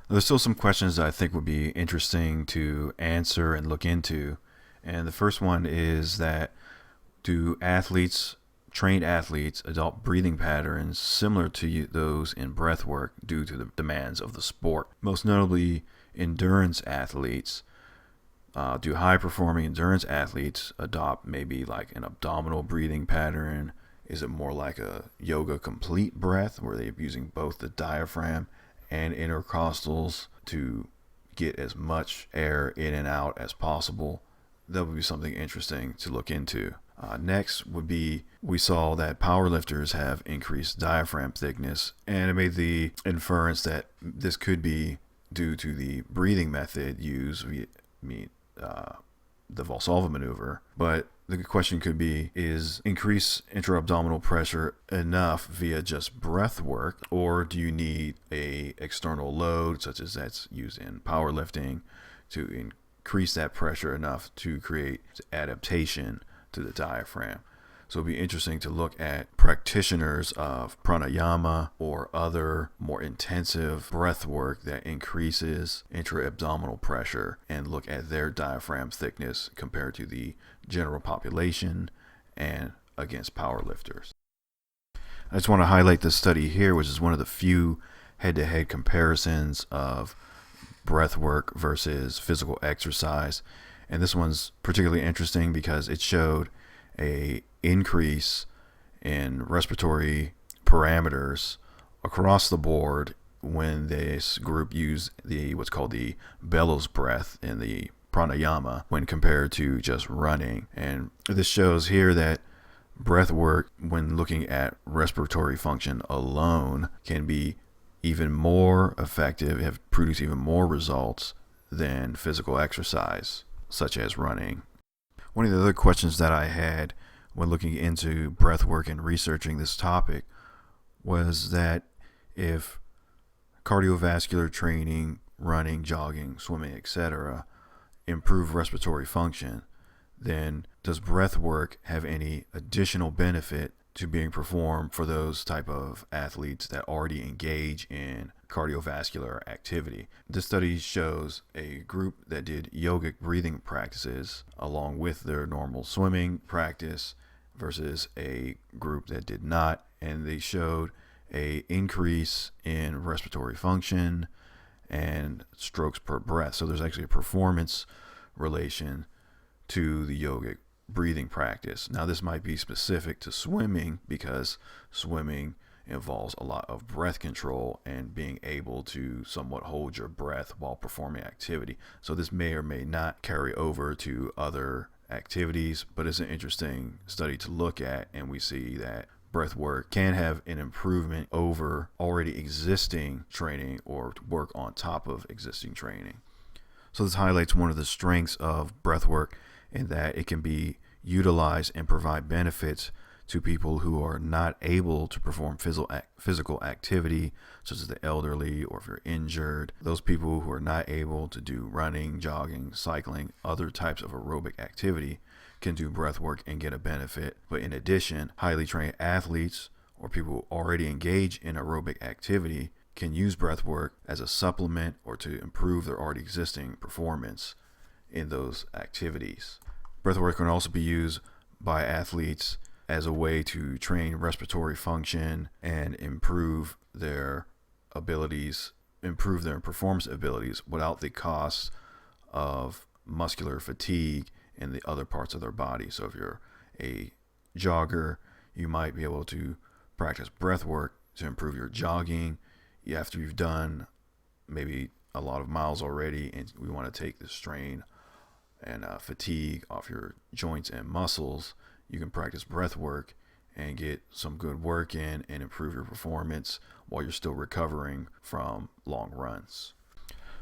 There's still some questions that I think would be interesting to answer and look into. And the first one is that do trained athletes, adopt breathing patterns similar to those in breath work due to the demands of the sport? Most notably, endurance athletes. Do high-performing endurance athletes adopt maybe like an abdominal breathing pattern? Is it more like a yoga complete breath where they're using both the diaphragm and intercostals to get as much air in and out as possible? That would be something interesting to look into. Next would be, we saw that powerlifters have increased diaphragm thickness, and it made the inference that this could be due to the breathing method used, the Valsalva maneuver. But the question could be, is increased intra-abdominal pressure enough via just breath work, or do you need a external load, such as that's used in powerlifting, to increase that pressure enough to create adaptation to the diaphragm? So it'd be interesting to look at practitioners of pranayama or other more intensive breath work that increases intra-abdominal pressure and look at their diaphragm thickness compared to the general population and against powerlifters. I just want to highlight this study here, which is one of the few head-to-head comparisons of breath work versus physical exercise. And this one's particularly interesting because it showed a increase in respiratory parameters across the board when this group used what's called the bellows breath in the pranayama when compared to just running. And this shows here that breath work, when looking at respiratory function alone, can be even more effective, have produced even more results than physical exercise, such as running. One of the other questions that I had when looking into breath work and researching this topic was that if cardiovascular training, running, jogging, swimming, etc., improve respiratory function, then does breath work have any additional benefit to being performed for those type of athletes that already engage in cardiovascular activity? This study shows a group that did yogic breathing practices along with their normal swimming practice versus a group that did not, and they showed a increase in respiratory function and strokes per breath. So there's actually a performance relation to the yogic breathing practice. Now this might be specific to swimming because swimming involves a lot of breath control and being able to somewhat hold your breath while performing activity. So this may or may not carry over to other activities, but it's an interesting study to look at, and we see that breath work can have an improvement over already existing training or work on top of existing training. So this highlights one of the strengths of breath work in that it can be utilized and provide benefits to people who are not able to perform physical activity, such as the elderly, or if you're injured, those people who are not able to do running, jogging, cycling, other types of aerobic activity can do breath work and get a benefit. But in addition, highly trained athletes or people who already engage in aerobic activity can use breath work as a supplement or to improve their already existing performance in those activities. Breath work can also be used by athletes as a way to train respiratory function and improve their abilities, improve their performance abilities without the cost of muscular fatigue in the other parts of their body. So if you're a jogger, you might be able to practice breath work to improve your jogging after you've done maybe a lot of miles already, and we want to take the strain and fatigue off your joints and muscles. You can practice breath work and get some good work in and improve your performance while you're still recovering from long runs.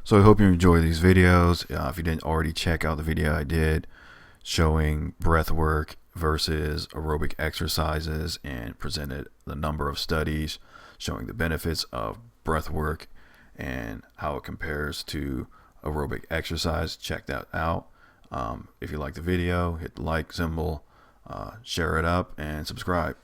So I hope you enjoy these videos. If you didn't already check out the video I did showing breath work versus aerobic exercises and presented the number of studies showing the benefits of breath work and how it compares to aerobic exercise, check that out. If you like the video, hit the like symbol, share it up, and subscribe.